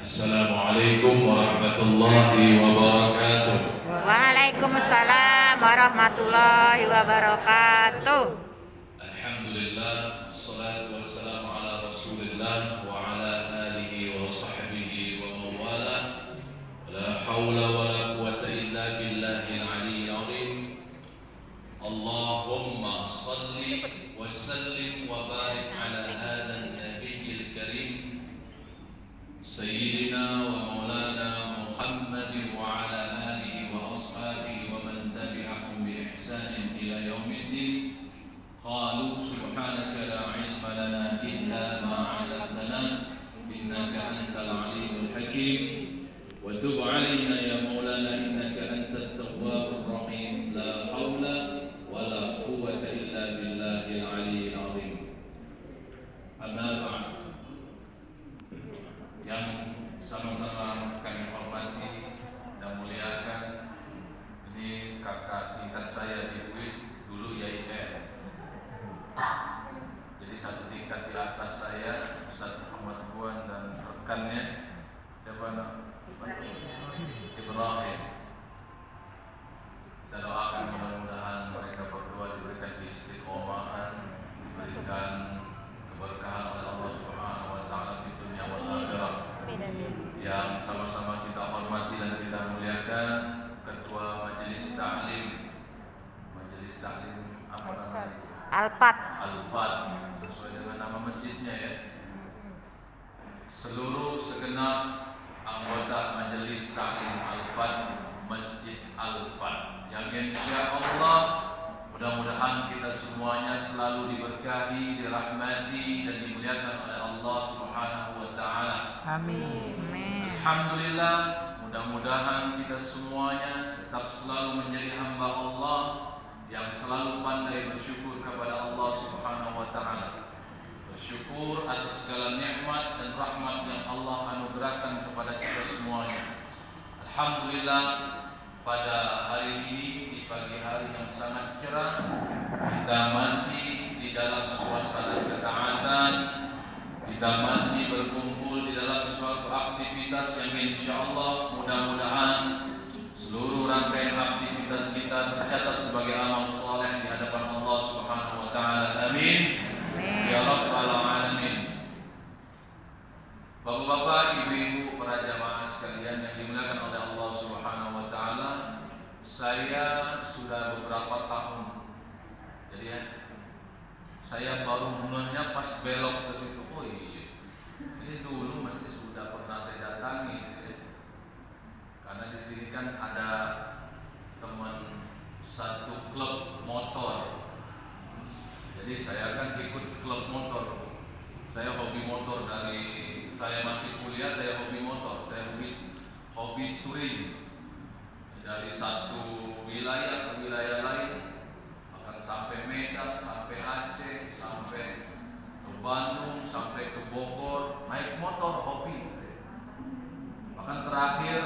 Assalamualaikum warahmatullahi wabarakatuh. Waalaikumsalam warahmatullahi wabarakatuh. Alhamdulillah, assalatu wassalamu ala rasulillah wa ala alihi wa sahbihi wa mawala. La hawla wa la quwata illa billahil aliyyil azim. Allahumma salli wa sallim wa barik ala hadha an-nabiyyil karim Sayyidina wa maulana Muhammadin wa ala alihi wa ashabihi wa man tabi'ahum bi ihsanin ila yaumiddin. Qalu subhanaka la ilma lana illa ma 'allamtana innaka antal alimul hakim wa tub 'alaina ya maulana innaka antat tawwabur rahim. La haula wa la quwwata illa billahil aliyyil azim. Amma ba'd. Yang sama-sama kami hormati dan muliakan, ini kakak tingkat saya di UIN, dulu YIN. Jadi satu tingkat di atas saya, Ustaz Muhammad Buan dan rekannya siapa nama? Ibrahim. Kita doakan mudah-mudahan mereka berdua diberikan istiqomahan, diberikan keberkahan oleh Allah Subhanahu wa taala di dunia wal akhirah. Yang sama-sama kita hormati dan kita muliakan Ketua Majelis Ta'lim apa namanya? Al-Fat, sesuai dengan nama masjidnya ya. Seluruh segenap anggota Majelis Ta'lim Al-Fat Masjid Al-Fat yang insya Allah mudah-mudahan kita semuanya selalu diberkahi, dirahmati dan dimuliakan oleh Allah Subhanahu wa taala. Amin. Alhamdulillah, mudah-mudahan kita semuanya tetap selalu menjadi hamba Allah yang selalu pandai bersyukur kepada Allah Subhanahu wa taala. Bersyukur atas segala nikmat dan rahmat yang Allah anugerahkan kepada kita semuanya. Alhamdulillah, pada hari ini di pagi hari yang sangat cerah, kita masih di dalam suasana ketaatan, kita masih berkumpul di dalam suatu aktivitas yang insya Allah mudah-mudahan seluruh rangkaian aktivitas kita tercatat sebagai amal soleh di hadapan Allah Subhanahu wa taala. Amin. Ya rabbal alamin. Bapak-bapak, ibu-ibu, para jamaah sekalian yang dimuliakan oleh Allah Subhanahu wa taala, saya sudah beberapa tahun. Jadi ya, saya baru mulanya pas belok ke situ. Oh iya, ini dulu mesti sudah pernah saya datangi, gitu ya. Karena di sini kan ada teman satu klub motor. Jadi saya kan ikut klub motor. Saya hobi motor dari saya masih kuliah. Saya hobi motor. Saya hobi touring dari satu wilayah ke wilayah lain, bahkan sampai Medan, sampai Aceh, sampai ke Bandung, sampai ke Bogor, naik motor hobi. Bahkan terakhir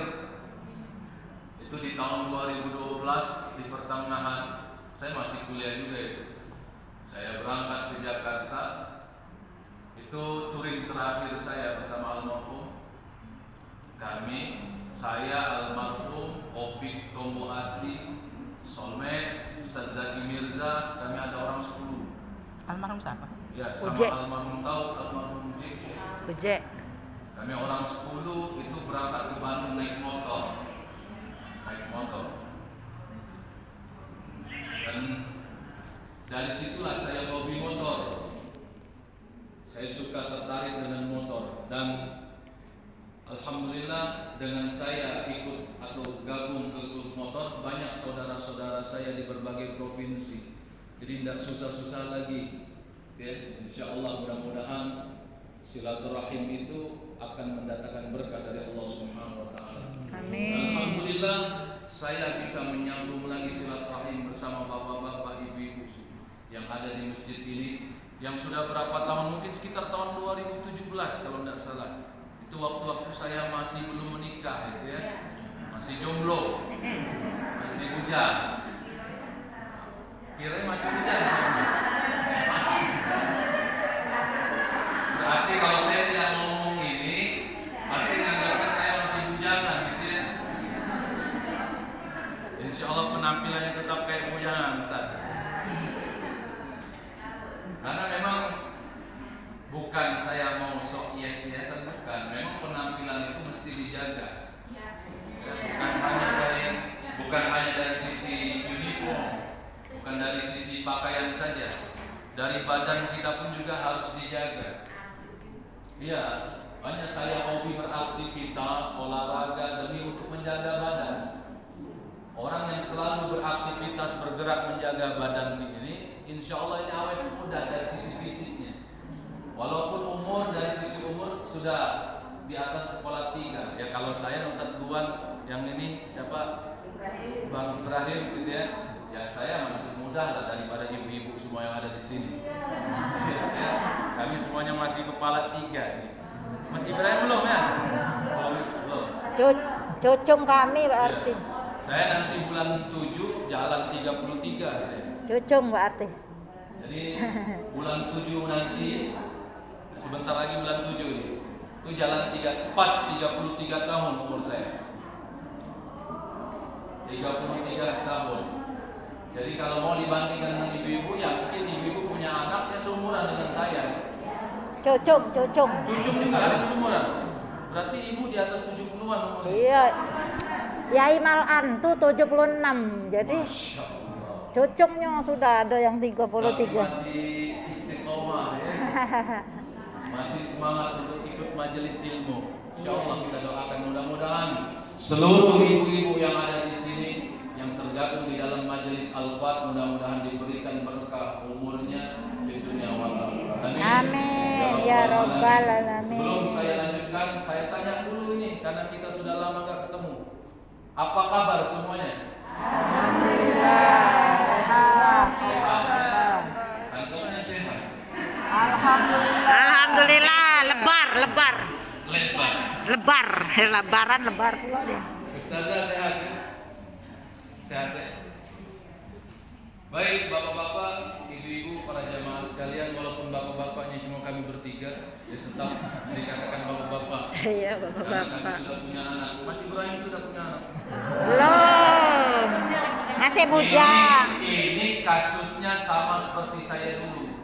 itu di tahun 2012 di pertengahan, saya masih kuliah juga itu. Saya berangkat ke Jakarta. Itu touring terakhir saya bersama almarhum. Saya almarhum Opik Tombohati, Solmed, Ustaz Zaki Mirza, kami ada orang 10. Almarhum siapa? Ya, sama Uje. almarhum almarhum Uje. Kami orang 10 itu berangkat ke Bandung naik motor. Dan dari situlah saya hobi motor. Saya suka tertarik dengan motor dan alhamdulillah dengan saya ikut atau gabung ke klub motor, banyak saudara-saudara saya di berbagai provinsi. Jadi tidak susah-susah lagi. Ya, insya Allah mudah-mudahan silaturahim itu akan mendatangkan berkah dari Allah Subhanahu wa taala. Amin. Alhamdulillah saya bisa menyambung lagi silaturahim bersama bapak-bapak, ibu-ibu yang ada di masjid ini yang sudah berapa tahun, mungkin sekitar tahun 2017 kalau tidak salah. Itu waktu-waktu saya masih belum menikah gitu ya. Masih jomblo. Masih bujang. Kirain masih bujang. Berarti kalau saya tidak ngomong ini pasti nganggap dijaga. Iya, banyak saya hobi beraktivitas, olahraga demi untuk menjaga badan. Orang yang selalu beraktivitas bergerak menjaga badan ini, insya Allah ini awet muda dari sisi fisiknya. Walaupun umur dari sisi umur sudah di atas kepala 3. Ya kalau saya Ustaz Duan yang ini siapa? Bang Ibrahim gitu ya. Ya saya masih muda lah daripada ibu-ibu semua yang ada di sini. Ya, kami semuanya masih kepala 3 nih. Mas Ibrahim belum ya? Belum. Cucung kami berarti. Ya. Saya nanti bulan 7 jalan 33 saya. Cucung berarti. Jadi bulan 7 nanti, sebentar lagi bulan 7 ini. Itu jalan pas 33 tahun umur saya. 33 tahun. Jadi kalau mau dibandingkan dengan ibu-ibu, ya mungkin ibu-ibu punya anak ya seumuran dengan saya. Cucung. Cucung juga ada seumuran. Berarti ibu di atas 70-an umurnya. Iya. Yai Malan tuh 76. Jadi cucungnya sudah ada yang 33. Tapi masih istiqomah ya. Masih semangat untuk ikut majelis ilmu. Insyaallah kita doakan mudah-mudahan seluruh ibu-ibu yang ada di sini yang tergabung di dalam majelis Al-Fat mudah-mudahan diberikan berkah umurnya di dunia wal akhirah. Amin ya rabbal alamin. Sebelum saya lanjutkan, saya tanya dulu ini karena kita sudah lama gak ketemu. Apa kabar semuanya? Alhamdulillah sehat. Kantornya sehat. Alhamdulillah lebar. Lebaran pula deh. Ustazah sehat ya? Sehat ya? Baik bapak-bapak, ibu-ibu, para jamaah sekalian, walaupun bapak-bapaknya cuma kami bertiga, ya tetap dikatakan bapak-bapak. Iya Karena bapak-bapak. kami sudah punya anak. Mas Ibrahim sudah punya anak? Belum. Masih bujang. Ini kasusnya sama seperti saya dulu.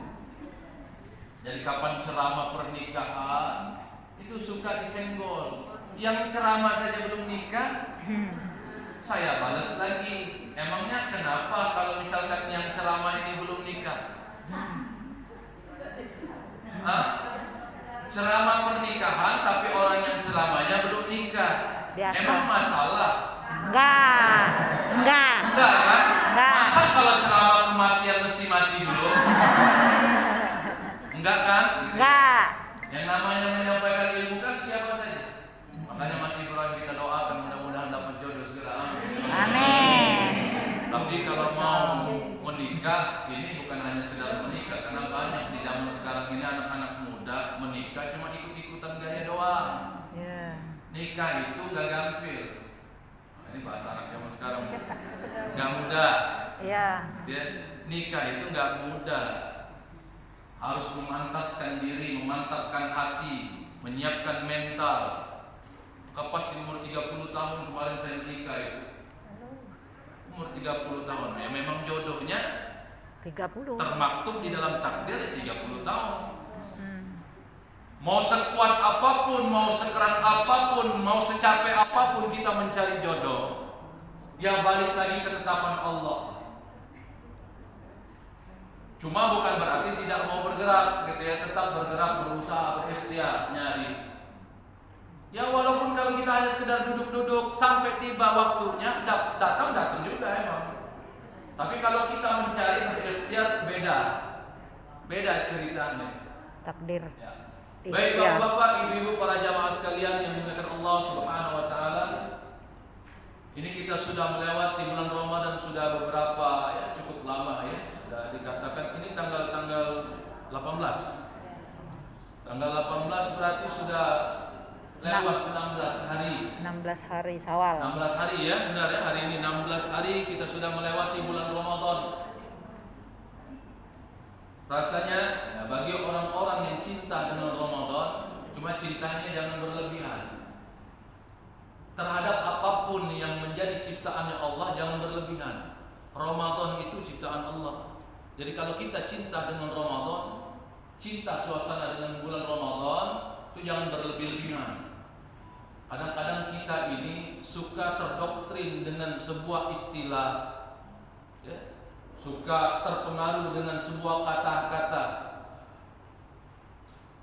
Jadi kapan ceramah pernikahan itu suka disenggol. Yang ceramah saja belum nikah, saya balas lagi. Emangnya kenapa kalau misalkan yang ceramah ini belum nikah? Ceramah pernikahan tapi orang yang ceramahnya belum nikah. Biasa. Emang masalah? Enggak Enggak kan? Enggak. Masa kalau ceramah kematian mesti mati dulu? Enggak kan? Enggak. Yang namanya menyampaikan ilmu kan siapa saja. Makanya Mas Ibrahim kita doakan mudah-mudahan dapat jodoh segera. Amin. Tapi kalau mau menikah ini bukan hanya sekedar menikah karena banyak di zaman sekarang ini anak-anak muda menikah cuma ikut-ikutan gaya doang. Ya. Nikah itu gak gampil. Nah, ini bahasa anak zaman sekarang. Gak mudah. Ya. Ya, nikah itu gak mudah. Harus memantaskan diri, memantapkan hati, menyiapkan mental. Kapas di umur 30 tahun kemarin saya nikah itu. Umur 30 tahun. Ya memang jodohnya 30. termaktub di dalam takdir 30 tahun. Mau sekuat apapun, mau sekeras apapun, mau secapek apapun kita mencari jodoh, ya balik lagi ke ketetapan Allah. Cuma bukan berarti tidak mau bergerak, gitu ya, tetap bergerak, berusaha, berikhtiar, nyari. Ya walaupun kalau kita hanya sekedar duduk-duduk sampai tiba waktunya, datang juga emang. Tapi kalau kita mencari berikhtiar beda ceritanya. Takdir. Ya. Baik Iya. bapak-bapak, ibu-ibu, para jamaah sekalian yang dimuliakan Allah Subhanahu Wa Taala. Ini kita sudah melewati bulan Ramadan sudah beberapa ya cukup lama ya. Sudah dikatakan ini tanggal 18. Tanggal 18 berarti sudah lewat 16 hari. 16 hari Syawal. 16 hari ya, benar ya. Hari ini 16 hari kita sudah melewati bulan Ramadan. Rasanya ya, bagi orang-orang yang cinta dengan Ramadan, cuma cintanya jangan berlebihan. Terhadap apapun yang menjadi ciptaannya Allah jangan berlebihan. Ramadan itu ciptaan Allah. Jadi kalau kita cinta dengan Ramadan, cinta suasana dengan bulan Ramadan, itu jangan berlebih-lebihan. Kadang-kadang kita ini suka terdoktrin dengan sebuah istilah, ya, suka terpengaruh dengan sebuah kata-kata.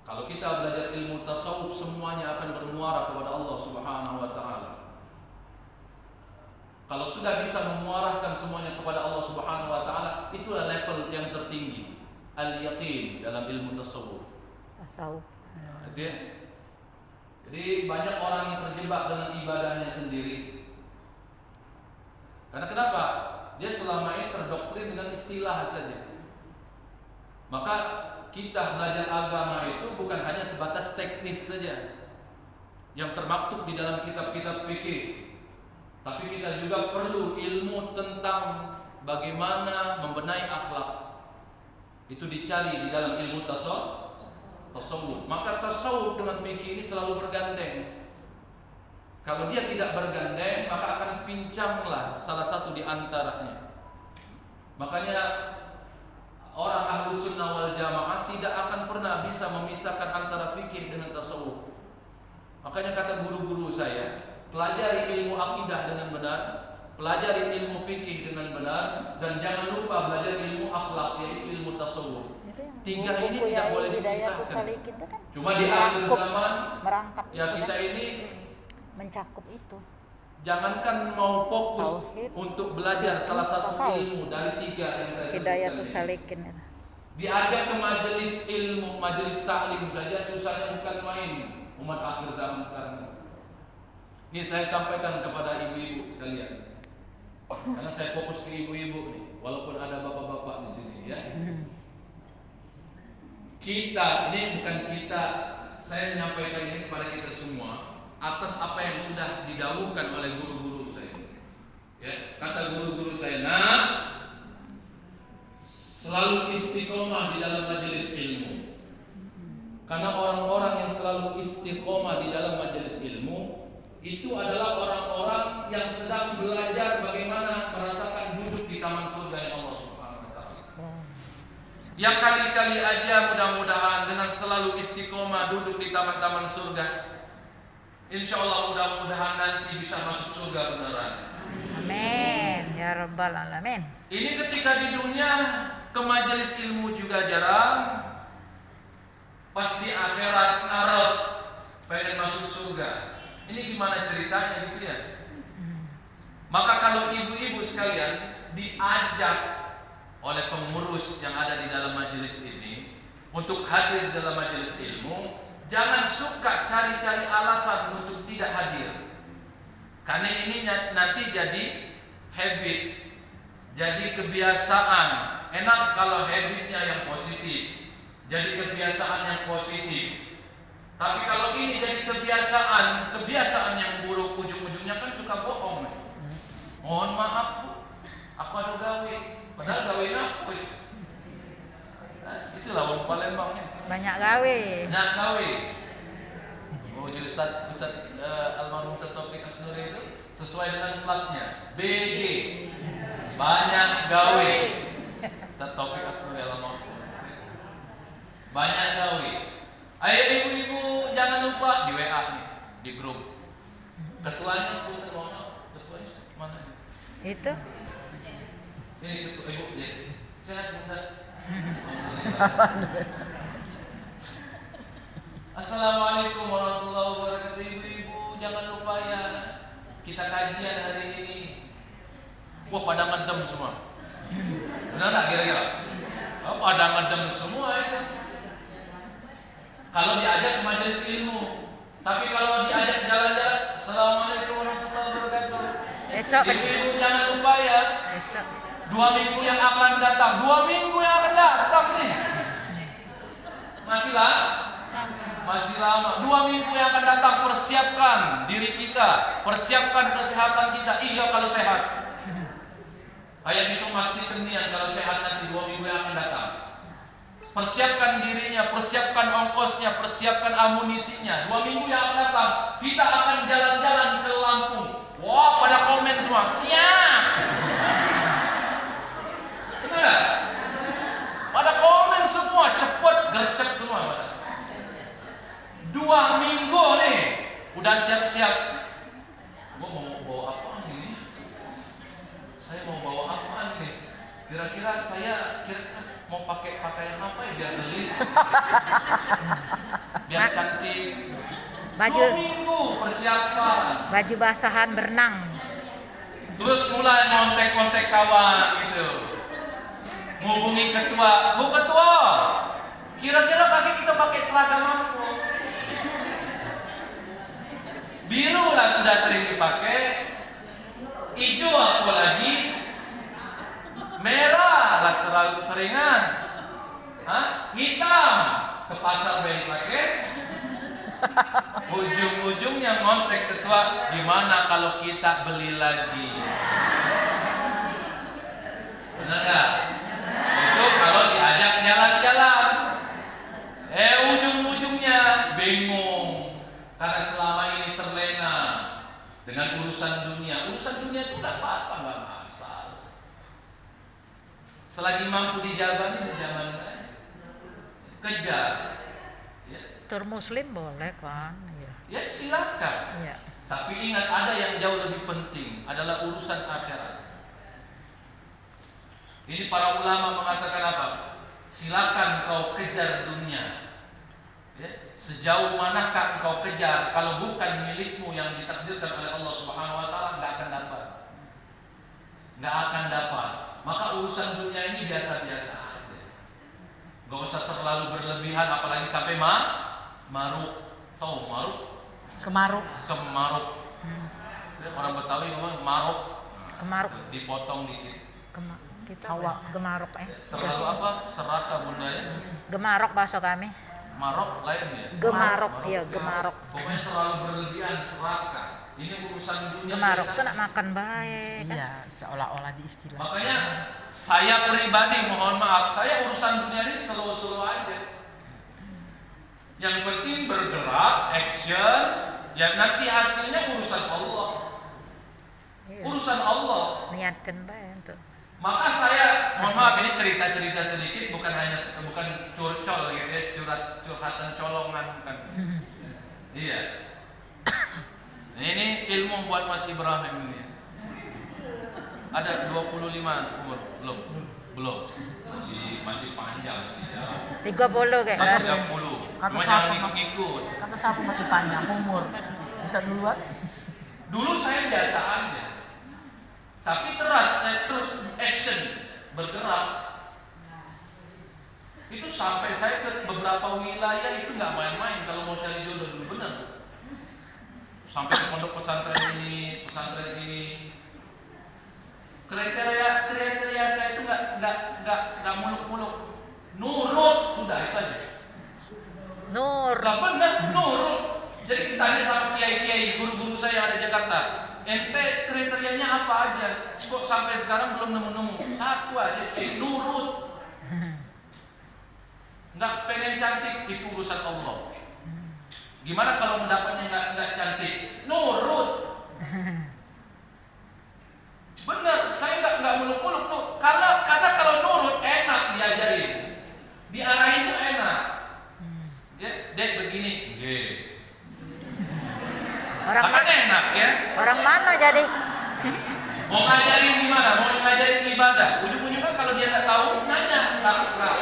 Kalau kita belajar ilmu tasawuf, semuanya akan bermuara kepada Allah Subhanahu wa taala. Kalau sudah bisa memuarahkan semuanya kepada Allah Subhanahu wa taala, itulah level yang tertinggi, al-yaqin dalam ilmu tasawuf. Tasawuf. Jadi banyak orang yang terjebak dengan ibadahnya sendiri. Karena kenapa? Dia selama ini terdoktrin dengan istilah saja. Maka kita belajar agama itu bukan hanya sebatas teknis saja yang termaktub di dalam kitab-kitab fikih, tapi kita juga perlu ilmu tentang bagaimana membenahi akhlak. Itu dicari di dalam ilmu tasawuf. Maka tasawuf dengan fikih ini selalu bergandeng. Kalau dia tidak bergandeng, maka akan pincanglah salah satu di antaranya. Makanya orang ahlu sunnah wal jamaah tidak akan pernah bisa memisahkan antara fikih dengan tasawuf. Makanya kata guru-guru saya, pelajari ilmu akidah dengan benar, pelajari ilmu fikih dengan benar, dan jangan lupa belajar ilmu akhlak, yaitu ilmu tasawuf. Tiga ini tidak boleh dipisahkan. Cuma di akhir zaman, ya kita ini mencakup itu. Jangankan mau fokus untuk belajar salah satu ilmu dari tiga yang saya Hidayatus sebutkan. salikin. Diajak ke majelis ilmu, majelis taklim saja susahnya bukan main umat akhir zaman sekarang. Ini saya sampaikan kepada ibu-ibu sekalian. Karena saya fokus ke ibu-ibu nih, walaupun ada bapak-bapak di sini ya. Kita, ini bukan kita, saya menyampaikan ini kepada kita semua atas apa yang sudah didahulukan oleh guru-guru saya. Ya, kata guru-guru saya, nah, selalu istiqomah di dalam majelis ilmu. Karena orang-orang yang selalu istiqomah di dalam majelis ilmu itu adalah orang-orang yang sedang belajar bagaimana merasakan duduk di taman surga yang Allah Subhanahu wa taala. Ya kali-kali aja mudah-mudahan dengan selalu istiqomah duduk di taman-taman surga, insya Allah mudah-mudahan nanti bisa masuk surga beneran. Amin ya rabbal alamin. Ini ketika di dunia ke majelis ilmu juga jarang, pas di akhirat ngarep pengen masuk surga. Ini gimana ceritanya gitu ya? Maka kalau ibu-ibu sekalian diajak oleh pengurus yang ada di dalam majelis ini untuk hadir dalam majelis ilmu, jangan suka cari-cari alasan untuk tidak hadir. Karena ini nanti jadi habit, jadi kebiasaan. Enak kalau habitnya yang positif, jadi kebiasaan yang positif. Tapi kalau ini jadi kebiasaan yang buruk, ujung-ujungnya kan suka bohong. Mohon maaf Bu, aku ada gawe, padahal gawe apa itu? Itulah orang Palembang ya. Banyak gawe. Banyak gawe. Oh, jadi Ustaz almarhum Ustaz Taufik Asnuri itu sesuai dengan platnya BG. Banyak gawe. Ustaz Taufik Asnuri almarhum. Banyak gawe. Ayo ibu-ibu jangan lupa di WA nih, di grup. Ketuanya ketuanya mana? Itu. Ini ketua ibu ya. Sehat Bunda. Assalamualaikum warahmatullahi wabarakatuh. Ibu-ibu jangan lupa ya, kita kajian hari ini. Wah pada ngedem semua. Benar nggak kira-kira? Oh, pada ngedem semua itu. Kalau diajak ke majelis ilmu, tapi kalau diajak jalan-jalan, assalamualaikum warahmatullahi wabarakatuh. Besok. Ibu-ibu jangan lupa ya. Besok. 2 minggu yang akan datang, 2 minggu yang akan datang nih. Masih lama. 2 minggu yang akan datang, persiapkan diri kita, persiapkan kesehatan kita. Iya kalau sehat. Ayah bisa memastikan niat kalau sehat nanti 2 minggu yang akan datang. Persiapkan dirinya, persiapkan ongkosnya, persiapkan amunisinya. 2 minggu yang akan datang, kita akan jalan-jalan ke Lampung. Wah, pada komen semua, siap. Benar? Pada komen semua, cepet, gercep semua. 2 minggu nih, udah siap-siap. Gua mau bawa apa nih? Saya mau bawa apa nih? Kira-kira saya mau pakai pakaian apa ya biar gelis? biar cantik. Baju 2 minggu persiapan. baju basahan berenang. Terus mulai kontak-kontak kawan gitu. Menghubungi ketua, Bu Ketua, kira-kira kita pakai seragam apa? Biru lah sudah sering dipakai, hijau apa lagi, merah lah selalu seringan, hitam ke pasar beli pakai. Ujung-ujungnya ngontek ketua, gimana kalau kita beli lagi? Benar nggak? Itu kalau diajak jalan-jalan. Ujung-ujungnya bingung karena selama ini terlena dengan urusan dunia. Urusan dunia itu nggak apa-apa, nggak masalah. Selagi mampu dijabani, dijalankan. Kejar. Tur muslim boleh kan? Ya silakan. Iya. Tapi ingat, ada yang jauh lebih penting, adalah urusan akhirat. Ini para ulama mengatakan apa? Silakan kau kejar dunia. Ya, sejauh manakah kau kejar, kalau bukan milikmu yang ditakdirkan oleh Allah Subhanahu wa taala, enggak akan dapat. Enggak akan dapat. Maka urusan dunia ini biasa-biasa aja. Enggak usah terlalu berlebihan, apalagi sampai maruk. Tahu maruk? Kemaruk. Orang Betawi ngomong maruk. Kemaruk. Dipotong dikit. Awak gemarok Terlalu apa? Seraka bunda ya? Gemarok bahasa kami. Marok lain ya? Gemarok, iya gemarok. Pokoknya terlalu berlebihan, seraka. Ini urusan dunia. Gemarok tuh nak makan baik kan? Iya, seolah-olah diistilah. Makanya saya pribadi mohon maaf, saya urusan dunia ini slow-slow aja. Yang penting bergerak, action, ya nanti hasilnya urusan Allah. Iya. Urusan Allah. Niatkan baik tuh. Maka saya, mohon maaf, ini cerita-cerita sedikit, bukan curcol gitu ya, curhatan colongan bukan. Iya. Ini ilmu buat Mas Ibrahim ini. Ada 25 umur belum. Masih panjang, masih jauh. 30 kayak Sampai kan? 30. Kata Cuma siapa, jangan Mas? ikut-ikut. Kata siapa masih panjang umur? Bisa duluan? Dulu saya biasa aja. Tapi terus action, bergerak. Itu sampai saya ke beberapa wilayah itu nggak main-main kalau mau cari jodoh dulu, bener. Sampai ke pondok pesantren ini. Kriteria saya itu nggak muluk-muluk. Nurut sudah itu aja. Nur. Nggak bener, nurut. Jadi ditanya sama kiai-kiai, guru-guru saya yang ada di Jakarta, ente kriterianya apa aja? Kok sampai sekarang belum nemu-nemu? Satu aja, kiai, nurut. Nggak pengen cantik, itu urusan Allah. Gimana kalau mendapatnya nggak cantik? Nurut. Bener, saya nggak muluk-muluk tuh. Karena kalau nurut enak diajarin, diarahin tuh enak. Ya, dek begini, Orang enak ya. orang mana jadi? Mau ngajarin gimana? Mau ngajarin ibadah? Ujung-ujungnya kalau dia nggak tahu, nanya kalau.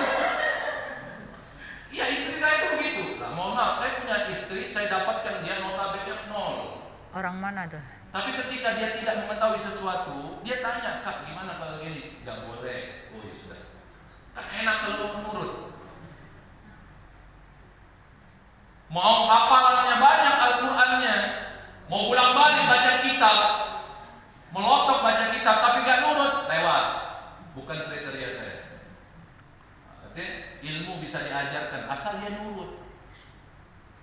Iya, istri saya tuh begitu. Nah, mohon maaf, saya punya istri, saya dapatkan dia notabene 0. Orang mana tuh? Tapi ketika dia tidak mengetahui sesuatu, dia tanya, Kak, gimana kalau gini? Gak boleh. Oh ya sudah. Kan enak kalau menurut. Mau hafalnya banyak Al-Qur'annya, mau bolak-balik baca kitab, melotok baca kitab, tapi gak nurut, lewat. Bukan kriteria saya. Artinya ilmu bisa diajarkan, asal dia nurut.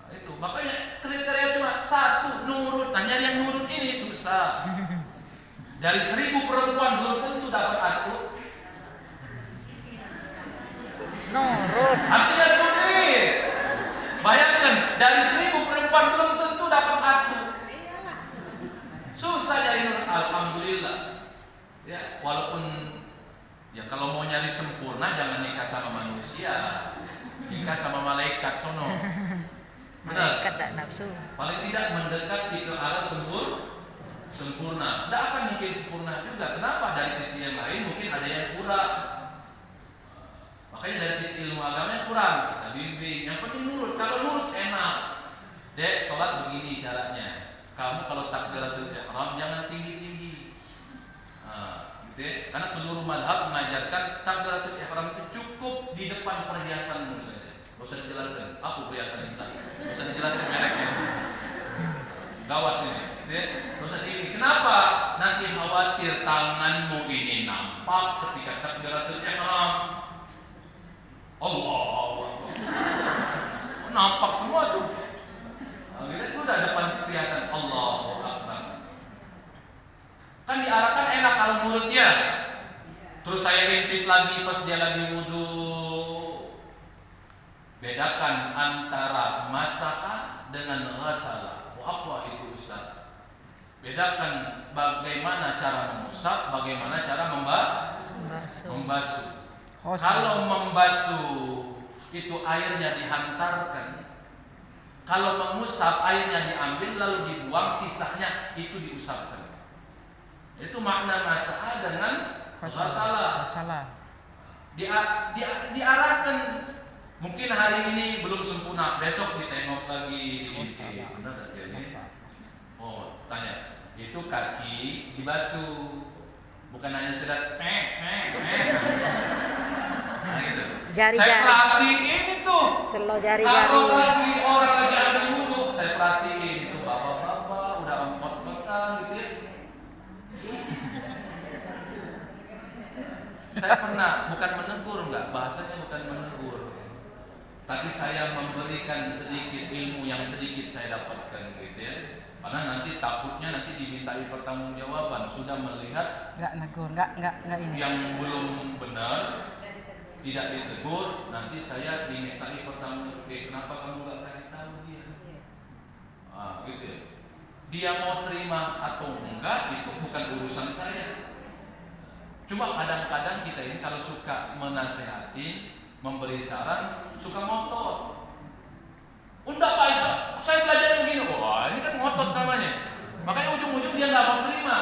Nah, itu makanya kriteria cuma satu, nurut. Nah, nyari yang nurut ini susah. Dari 1000 perempuan belum tentu dapat aku. Nurut. Artinya sulit. Bayangkan, dari 1000 perempuan belum tentu dapat aku. Susah nyari nurut. Alhamdulillah. Ya, walaupun ya kalau mau nyari sempurna jangan nikah sama manusia, nikah sama malaikat sono. Benar. Malaikat tak nafsu. Paling tidak mendekati ke arah sempurna. Tidak akan mungkin sempurna juga. Kenapa? Dari sisi yang lain mungkin ada yang kurang. Makanya dari sisi ilmu agamanya kurang. Kita bimbing. Yang penting nurut. Kalau nurut enak. gitu. Karena seluruh madhab mengajarkan takbiratul ihram itu cukup di depan perhiasanmu saja. Gak usah dijelaskan apa perhiasan kita, gak usah dijelaskan mereknya. Gawat ini, gitu ya. Gak usah ini. Kenapa? Nanti khawatir tanganmu ini nampak ketika takbiratul ihram. Allah, nampak semua tuh. Kita itu udah depan perhiasan Allahu Akbar. Kan diarahkan enak kalau mulutnya. Terus saya intip lagi pas dia lagi wudu. Bedakan antara masaha dengan ghasalah. Apa itu Ustaz? Bedakan bagaimana cara mengusap, bagaimana cara membasuh. Kalau membasuh itu airnya dihantarkan. Kalau mengusap airnya diambil lalu dibuang, sisanya itu diusapkan. Itu makna masalah dengan ghasalah. Diarahkan. Mungkin hari ini belum sempurna, besok ditengok lagi. Benar tak ini? Oh, tanya. Itu kaki dibasuh, bukan hanya sekedar nah, gitu. Saya perhatiin itu. Kalau lagi orang lagi ambil wudhu, saya perhatiin itu bapak-bapak udah empot-empotan gitu ya. Saya pernah, bukan menegur enggak, bahasanya bukan menegur, tapi saya memberikan sedikit ilmu yang sedikit saya dapatkan gitu ya. Karena nanti takutnya nanti dimintai pertanggungjawaban, sudah melihat nggak negur, nggak ini. Yang belum benar tidak ditegur, nanti saya dimintai pertanggungjawaban. Kenapa kamu nggak kasih tahu dia? Gitu ya. Dia mau terima atau enggak itu bukan urusan saya. Cuma kadang-kadang kita ini kalau suka menasehati, memberi saran, suka ngotot. Enggak Pak, saya belajar begini. Wah, ini kan ngotot namanya. Makanya ujung-ujung dia nggak mau terima.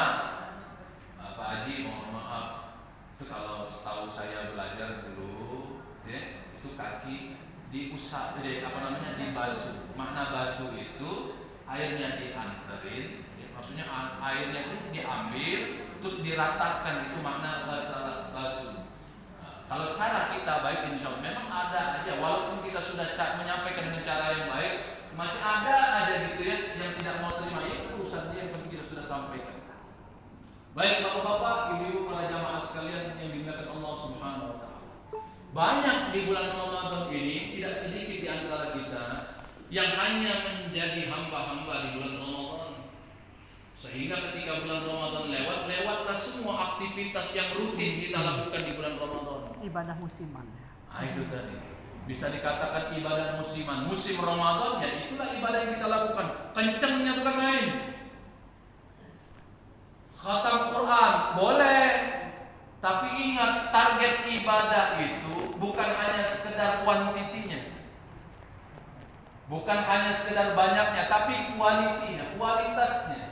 Pak Haji, mohon maaf. Itu kalau setahu saya belajar dulu, ya, itu kaki diusap, dibasuh. Makna basuh itu airnya dianterin, ya, maksudnya airnya itu diambil, terus diratakan, itu makna basuh. Kalau cara kita baik, insya Allah memang ada aja, walaupun kita sudah menyampaikan dengan cara yang baik, masih ada aja gitu ya yang tidak mau terima. Ya itu urusan dia, yang penting kita sudah sampaikan. Baik bapak-bapak, ibu-ibu, para jamaah sekalian yang dimuliakan Allah Subhanahu wa Ta'ala. Banyak di bulan Ramadan ini, tidak sedikit di antara kita yang hanya menjadi hamba-hamba di bulan Ramadan. Sehingga ketika bulan Ramadan lewatlah semua aktivitas yang rutin kita lakukan di bulan Ramadan. Ibadah musiman. Itu tadi. Bisa dikatakan ibadah musiman. Musim Ramadan ya itulah ibadah yang kita lakukan. Kencengnya bukan main. Khatam Quran boleh, tapi ingat target ibadah itu bukan hanya sekedar kuantitinya. Bukan hanya sekedar banyaknya, tapi kualitasnya.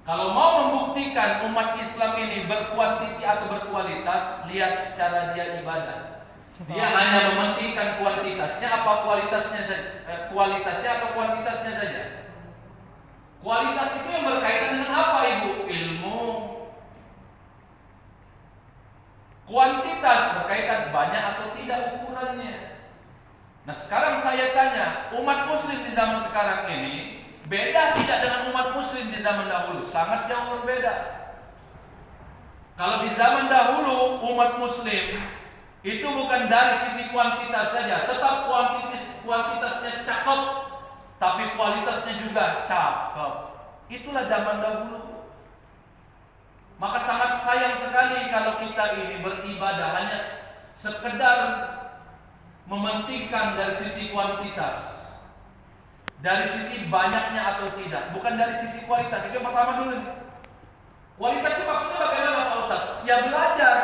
Kalau mau membuktikan umat Islam ini berkuantiti atau berkualitas, lihat cara dia ibadah. Dia hanya mementingkan kuantitasnya apa kualitasnya saja. Kualitas itu yang berkaitan dengan apa, Ibu? Ilmu. Kuantitas berkaitan banyak atau tidak ukurannya. Nah, sekarang saya tanya, umat muslim di zaman sekarang ini beda tidak dengan umat muslim di zaman dahulu? Sangat jauh berbeda. Kalau di zaman dahulu umat muslim itu bukan dari sisi kuantitas saja, tetap kuantitasnya cakep, tapi kualitasnya juga cakep. Itulah zaman dahulu. Maka sangat sayang sekali kalau kita ini beribadah hanya sekedar mementingkan dari sisi kuantitas, dari sisi banyaknya atau tidak, bukan dari sisi kualitas. Itu yang pertama dulu. Kualitas itu maksudnya bagaimana Pak Ustaz? Ya belajar.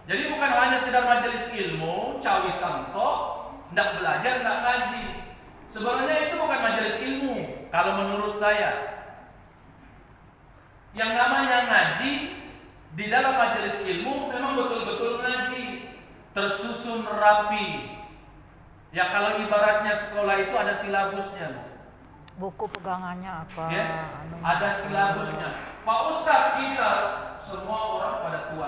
Jadi bukan hanya sekedar majelis ilmu, cawi santo, tidak belajar, tidak ngaji. Sebenarnya itu bukan majelis ilmu. Kalau menurut saya, yang namanya ngaji di dalam majelis ilmu memang betul-betul ngaji, tersusun rapi. Ya kalau ibaratnya sekolah itu ada silabusnya. Buku pegangannya apa? Ya, ada silabusnya. Pak Ustadz, kita semua orang pada tua